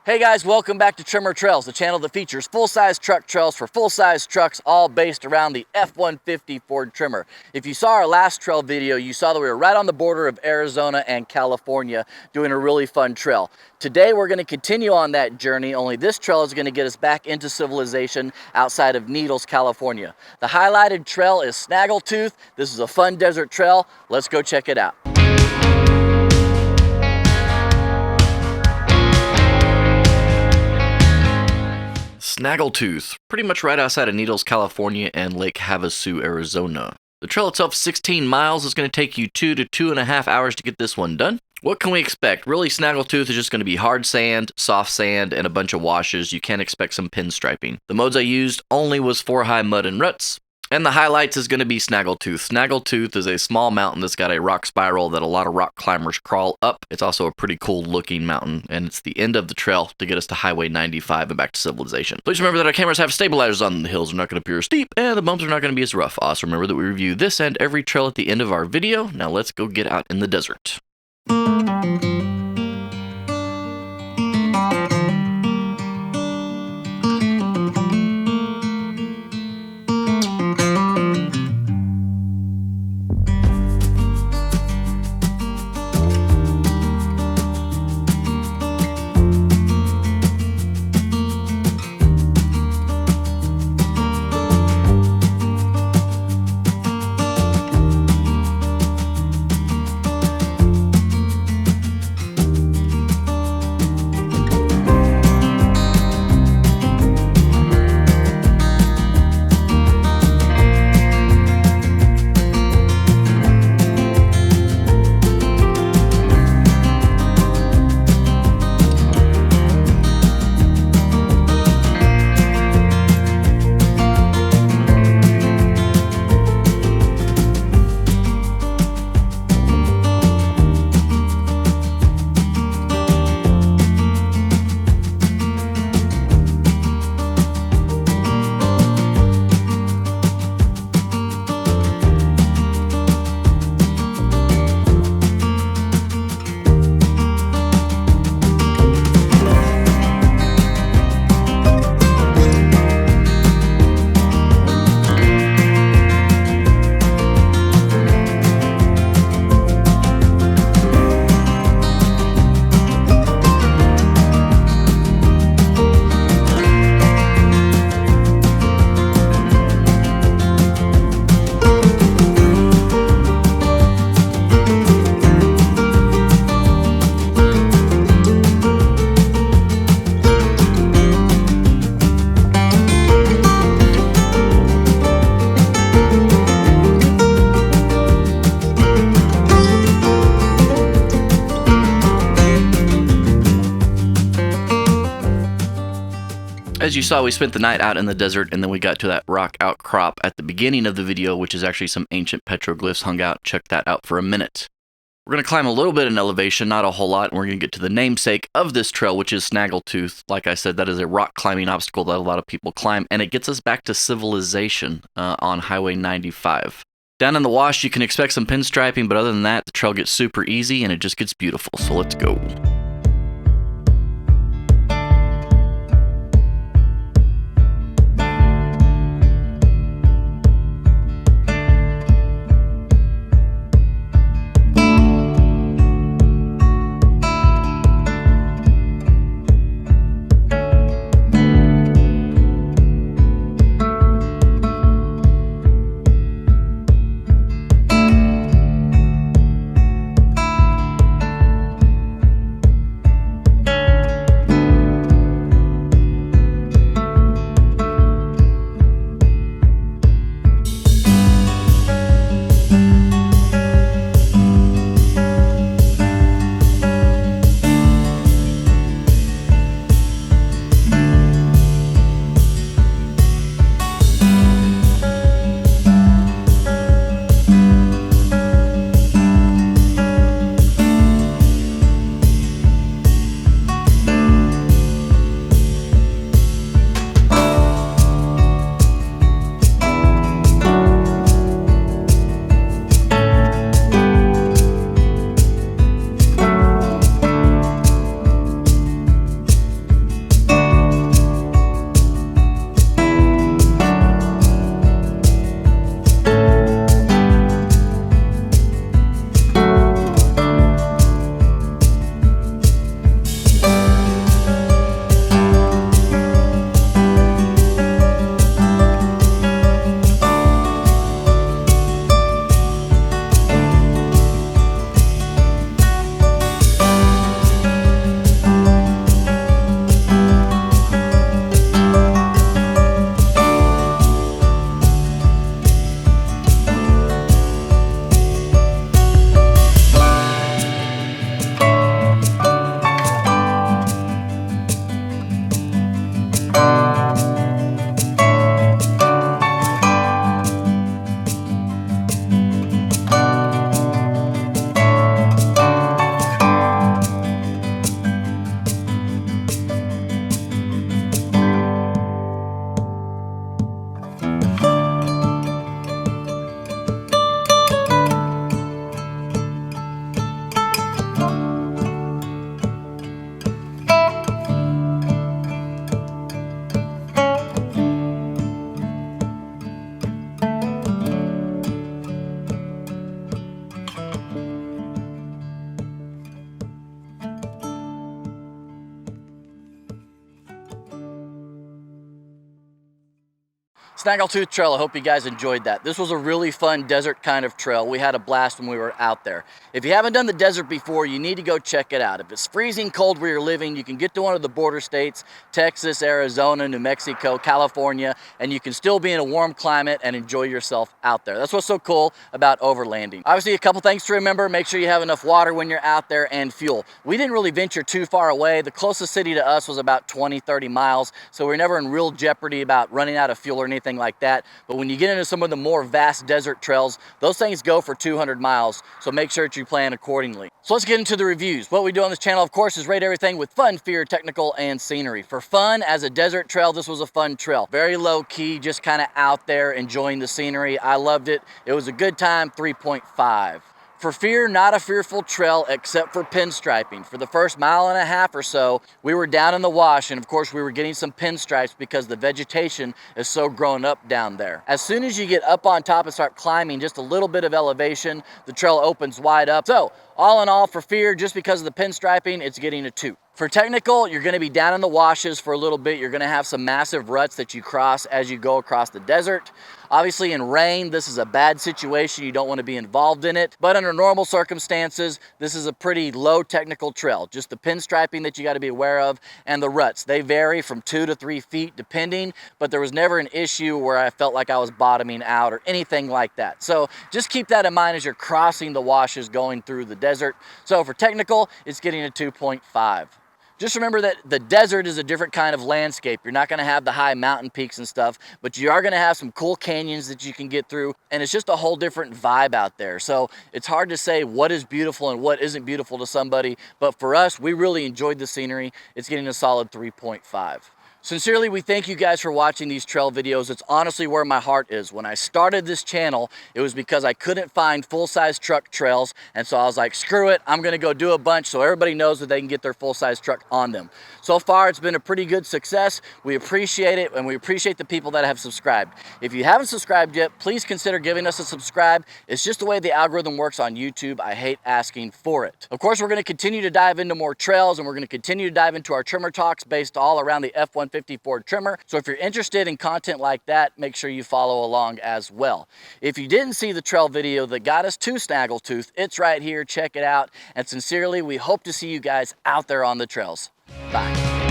Hey guys, welcome back to Tremor Trails, the channel that features full-size truck trails for full-size trucks, all based around the F150 Ford Tremor. If you saw our last trail video, you saw that we were right on the border of Arizona and California doing a really fun trail. Today we're going to continue on that journey, only this trail is going to get us back into civilization outside of Needles, California. The highlighted trail is Snaggletooth. This is a fun desert trail. Let's go check it out. Snaggletooth, pretty much right outside of Needles, California and Lake Havasu, Arizona. The trail itself is 16 miles. It's going to take you 2 to 2.5 hours to get this one done. What can we expect? Really, Snaggletooth is just going to be hard sand, soft sand, and a bunch of washes. You can't expect some pinstriping. The modes I used only was for high mud and ruts. And the highlights is going to be Snaggletooth. Snaggletooth is a small mountain that's got a rock spiral that a lot of rock climbers crawl up. It's also a pretty cool looking mountain, and it's the end of the trail to get us to Highway 95 and back to civilization. Please remember that our cameras have stabilizers on. The hills are not going to appear as steep, and the bumps are not going to be as rough. Also remember that we review this and every trail at the end of our video. Now let's go get out in the desert. As you saw, we spent the night out in the desert, and then we got to that rock outcrop at the beginning of the video, which is actually some ancient petroglyphs hung out. Check that out for a minute. We're going to climb a little bit in elevation, not a whole lot, and we're going to get to the namesake of this trail, which is Snaggletooth. Like I said, that is a rock climbing obstacle that a lot of people climb, and it gets us back to civilization on Highway 95. Down in the wash, you can expect some pinstriping, but other than that, the trail gets super easy, and it just gets beautiful, so let's go. Snaggletooth Trail, I hope you guys enjoyed that. This was a really fun desert kind of trail. We had a blast when we were out there. If you haven't done the desert before, you need to go check it out. If it's freezing cold where you're living, you can get to one of the border states, Texas, Arizona, New Mexico, California, and you can still be in a warm climate and enjoy yourself out there. That's what's so cool about overlanding. Obviously, a couple things to remember. Make sure you have enough water when you're out there and fuel. We didn't really venture too far away. The closest city to us was about 20, 30 miles, so we're never in real jeopardy about running out of fuel or anything like that. But when you get into some of the more vast desert trails, those things go for 200 miles, so make sure that you plan accordingly. So let's get into the reviews. What we do on this channel, of course, is rate everything with fun, fear, technical, and scenery. For fun, as a desert trail, this was a fun trail. Very low key, just kind of out there enjoying the scenery. I loved it. It was a good time, 3.5. For fear, not a fearful trail except for pinstriping. For the first mile and a half or so, we were down in the wash, and of course we were getting some pinstripes because the vegetation is so grown up down there. As soon as you get up on top and start climbing just a little bit of elevation, the trail opens wide up. So all in all, for fear, just because of the pinstriping, it's getting a 2. For technical, you're going to be down in the washes for a little bit. You're going to have some massive ruts that you cross as you go across the desert. Obviously in rain, this is a bad situation. You don't want to be involved in it. But under normal circumstances, this is a pretty low technical trail. Just the pinstriping that you got to be aware of, and the ruts. They vary from 2 to 3 feet depending, but there was never an issue where I felt like I was bottoming out or anything like that. So just keep that in mind as you're crossing the washes going through the desert. So for technical, it's getting a 2.5. Just remember that the desert is a different kind of landscape. You're not going to have the high mountain peaks and stuff, but you are going to have some cool canyons that you can get through, and it's just a whole different vibe out there. So it's hard to say what is beautiful and what isn't beautiful to somebody, but for us, we really enjoyed the scenery. It's getting a solid 3.5. Sincerely, we thank you guys for watching these trail videos. It's honestly where my heart is. When I started this channel, it was because I couldn't find full-size truck trails, and so I was like, screw it, I'm gonna go do a bunch so everybody knows that they can get their full-size truck on them. So far, it's been a pretty good success. We appreciate it, and we appreciate the people that have subscribed. If you haven't subscribed yet, please consider giving us a subscribe. It's just the way the algorithm works on YouTube. I hate asking for it. Of course, we're gonna continue to dive into more trails, and we're gonna continue to dive into our Tremor talks based all around the F150 Ford Tremor. So if you're interested in content like that, make sure you follow along as well. If you didn't see the trail video that got us to Snaggletooth, it's right here. Check it out. And sincerely, we hope to see you guys out there on the trails. Bye.